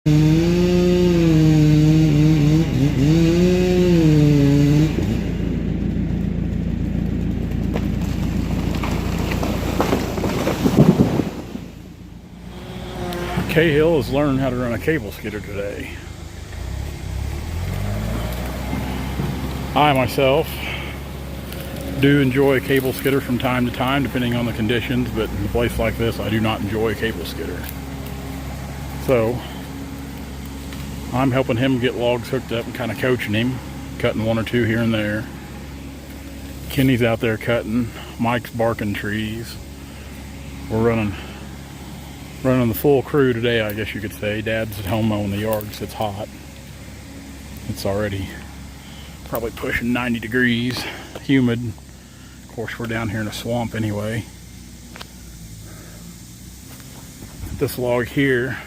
Cahill is learning how to run a cable skidder today. I myself do enjoy a cable skidder from time to time, depending on the conditions, but in a place like this, I do not enjoy a cable skidder. So I'm helping him get logs hooked up and kind of coaching him, cutting one or two here and there. Kenny's out there cutting, Mike's barking trees. We're running the full crew today, I guess you could say. Dad's at home mowing the yard because it's hot. It's already probably pushing 90 degrees, humid. Of course, we're down here in a swamp anyway. This log here,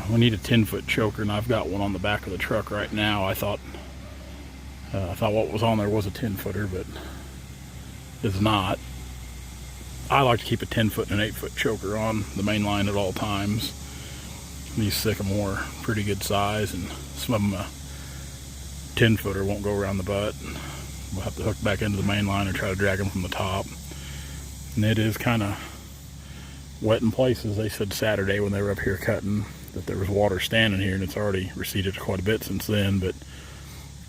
we need a 10-foot choker, and I've got one on the back of the truck right now. I thought what was on there was a 10-footer, but it's not. I like to keep a 10-foot and an 8-foot choker on the main line at all times. These sycamore are pretty good size, and some of them a 10-footer won't go around the butt. We'll have to hook back into the main line or try to drag them from the top. And it is kind of wet in places. They said Saturday when they were up here cutting that there was water standing here, and it's already receded quite a bit since then. But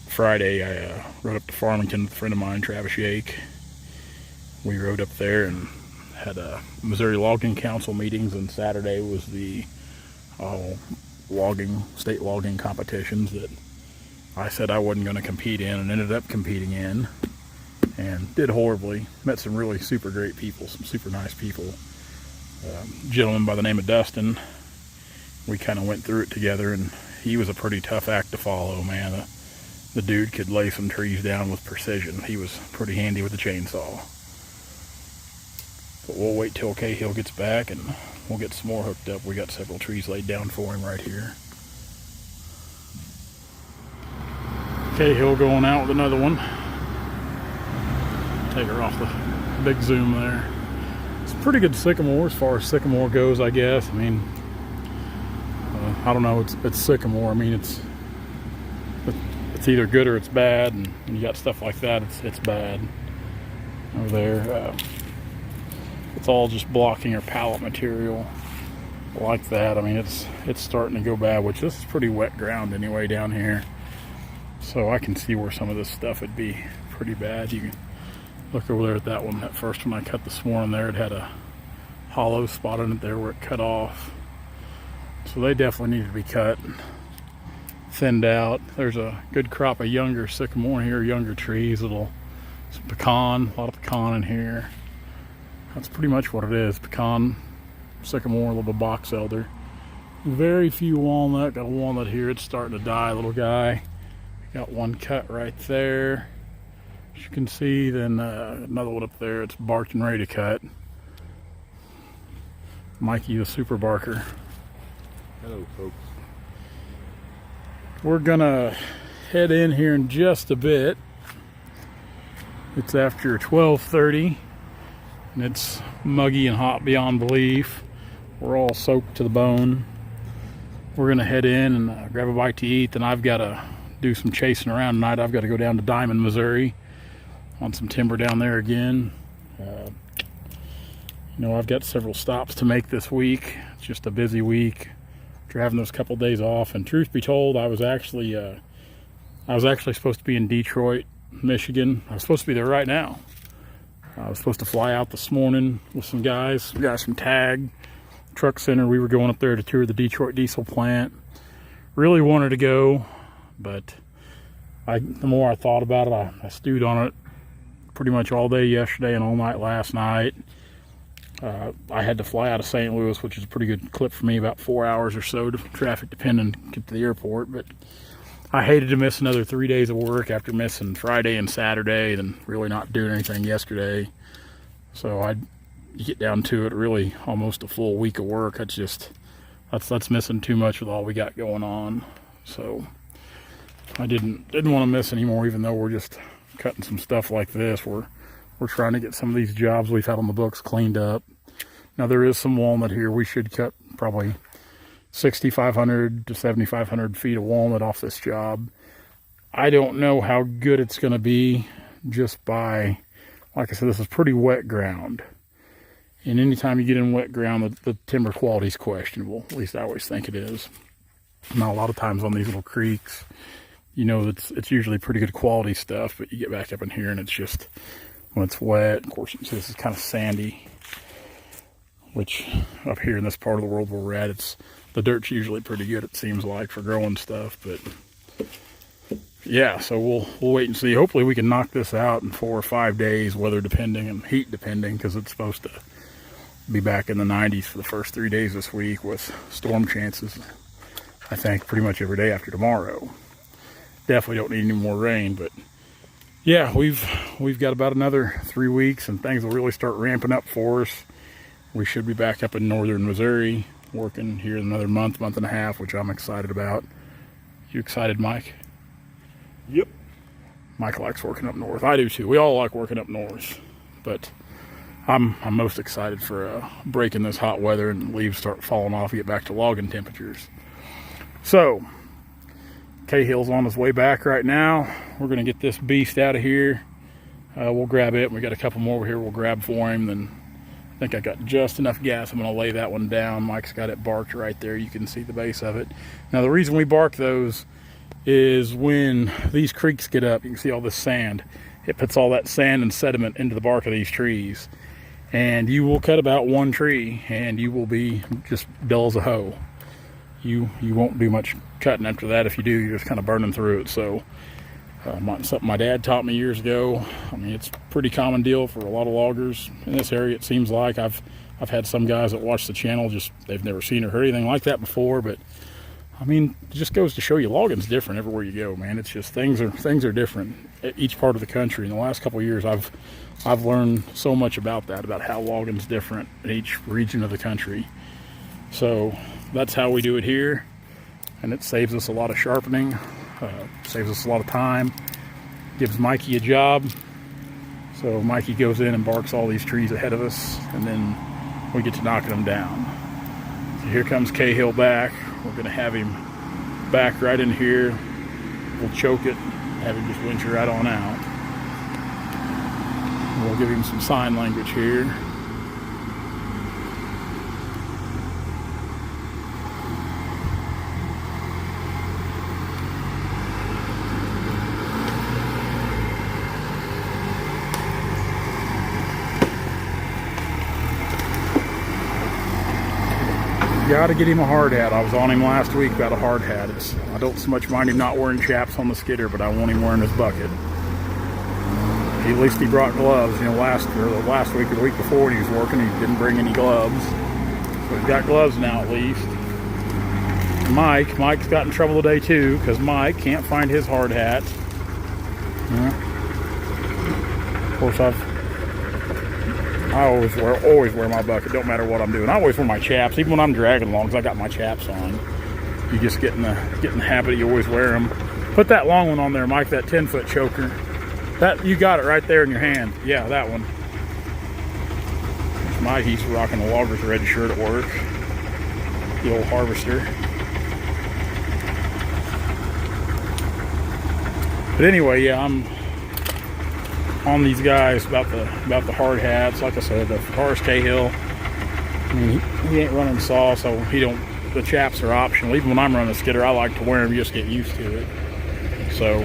Friday I rode up to Farmington with a friend of mine, Travis Yake. We rode up there and had a Missouri Logging Council meetings, and Saturday was the state logging competitions that I said I wasn't going to compete in, and ended up competing in, and did horribly. Met some really super great people, some super nice people. A gentleman by the name of Dustin. We kind of went through it together, and he was a pretty tough act to follow, man. The dude could lay some trees down with precision. He was pretty handy with the chainsaw. But we'll wait till Cahill gets back and we'll get some more hooked up. We got several trees laid down for him right here. Cahill going out with another one. Take her off the big zoom there. It's a pretty good sycamore as far as sycamore goes, I guess. I mean, I don't know, it's sycamore. I mean, it's either good or it's bad, and when you got stuff like that, it's bad. Over there, it's all just blocking or pallet material like that. I mean, it's starting to go bad, which this is pretty wet ground anyway down here. So I can see where some of this stuff would be pretty bad. You can look over there at that one, that first one I cut this morning there. It had a hollow spot in it there where it cut off. So they definitely need to be cut, thinned out. There's a good crop of younger sycamore here, younger trees, some pecan, a lot of pecan in here. That's pretty much what it is, pecan, sycamore, a little bit of box elder. Very few walnut. Got a walnut here, it's starting to die, little guy. Got one cut right there, as you can see. Then another one up there, it's barked and ready to cut. Mikey the super barker. Hello folks. We're gonna head in here in just a bit. It's after 12:30 and it's muggy and hot beyond belief. We're all soaked to the bone. We're gonna head in and grab a bite to eat. Then I've got to do some chasing around tonight. I've got to go down to Diamond, Missouri on some timber down there again. I've got several stops to make this week. It's just a busy week after having those couple days off. And truth be told, I was actually supposed to be in Detroit, Michigan. I was supposed to be there right now. I was supposed to fly out this morning with some guys from TAG Truck Center. We were going up there to tour the Detroit diesel plant. Really wanted to go, but the more I thought about it, I stewed on it pretty much all day yesterday and all night last night. I had to fly out of St. Louis, which is a pretty good clip for me, about 4 hours or so, traffic depending, to get to the airport. But I hated to miss another 3 days of work after missing Friday and Saturday and really not doing anything yesterday. So you get down to it, really almost a full week of work. That's missing too much with all we got going on. So I didn't want to miss anymore, even though we're just cutting some stuff like this. We're trying to get some of these jobs we've had on the books cleaned up. Now there is some walnut here we should cut probably 6,500 to 7,500 feet of walnut off this job. I don't know how good it's going to be just by, like I said, this is pretty wet ground. And anytime you get in wet ground, the timber quality is questionable. At least I always think it is. Now, a lot of times on these little creeks, you know, it's usually pretty good quality stuff, but you get back up in here and it's just, when it's wet, of course, you can see this is kind of sandy, which up here in this part of the world where we're at, the dirt's usually pretty good, it seems like, for growing stuff. But yeah, so we'll wait and see. Hopefully we can knock this out in 4 or 5 days, weather depending and heat depending, because it's supposed to be back in the 90s for the first 3 days this week with storm chances, I think, pretty much every day after tomorrow. Definitely don't need any more rain, but yeah, we've got about another 3 weeks and things will really start ramping up for us. We should be back up in northern Missouri, working here in another month and a half, which I'm excited about. You excited, Mike? Yep. Mike likes working up north. I do too. We all like working up north, but I'm most excited for breaking this hot weather and leaves start falling off, get back to logging temperatures. So Cahill's on his way back right now. We're gonna get this beast out of here. We'll grab it. We got a couple more over here we'll grab for him. Then I think I got just enough gas. I'm gonna lay that one down. Mike's got it barked right there. You can see the base of it. Now the reason we bark those is when these creeks get up, you can see all this sand. It puts all that sand and sediment into the bark of these trees. And you will cut about one tree and you will be just dull as a hoe. You won't do much cutting after that. If you do, you're just kind of burning through it. So something my dad taught me years ago. I mean, it's a pretty common deal for a lot of loggers in this area. It seems like I've had some guys that watch the channel, just they've never seen or heard anything like that before. But I mean, it just goes to show you logging's different everywhere you go, man. It's just things are different at each part of the country. In the last couple of years, I've learned so much about that, about how logging's different in each region of the country. So that's how we do it here, and it saves us a lot of sharpening, saves us a lot of time, gives Mikey a job. So Mikey goes in and barks all these trees ahead of us, and then we get to knocking them down. So here comes Cahill back. We're going to have him back right in here. We'll choke it, have him just winch right on out. We'll give him some sign language here. Got to get him a hard hat. I was on him last week about a hard hat. I don't so much mind him not wearing chaps on the skidder, but I want him wearing his bucket. At least he brought gloves. You know, last week or the week before when he was working, he didn't bring any gloves. So he's got gloves now at least. Mike's got in trouble today too, because Mike can't find his hard hat. Of course, I always wear my bucket. Don't matter what I'm doing. I always wear my chaps, even when I'm dragging along, because I got my chaps on. You just get in the habit. You always wear them. Put that long one on there, Mike. That 10-foot choker. That you got it right there in your hand. Yeah, that one. He's rocking the Loggers Red shirt at work. The old harvester. But anyway, yeah, I'm on these guys about the hard hats. Like I said, the Forrest Cahill, I mean, he ain't running saw, so the chaps are optional. Even when I'm running a skidder, I like to wear them, just get used to it. So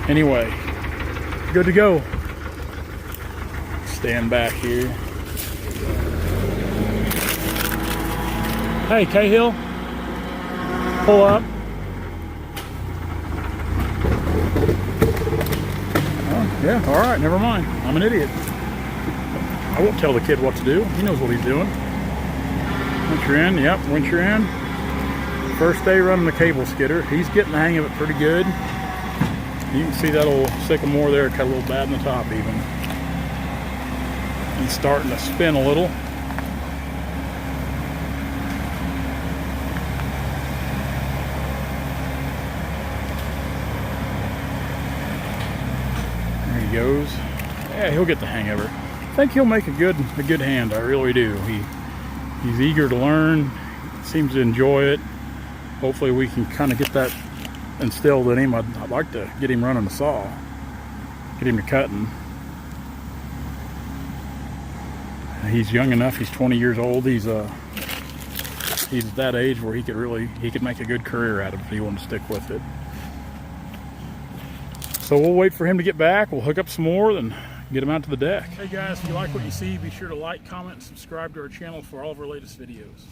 anyway, good to go. Stand back here. Hey, Cahill, pull up. Yeah, all right, never mind. I'm an idiot. I won't tell the kid what to do. He knows what he's doing. Winch her in, yep, winch her in. First day running the cable skidder. He's getting the hang of it pretty good. You can see that old sycamore there, cut a little bad in the top even. He's starting to spin a little. Goes. Yeah, he'll get the hang of her. I think he'll make a good hand. I really do. He's eager to learn. seems to enjoy it. Hopefully we can kind of get that instilled in him. I'd like to get him running a saw, get him to cutting. He's young enough. He's 20 years old. He's that age where he could make a good career out of it if he wanted to stick with it. So we'll wait for him to get back. We'll hook up some more, then get him out to the deck. Hey guys, if you like what you see, be sure to like, comment, and subscribe to our channel for all of our latest videos.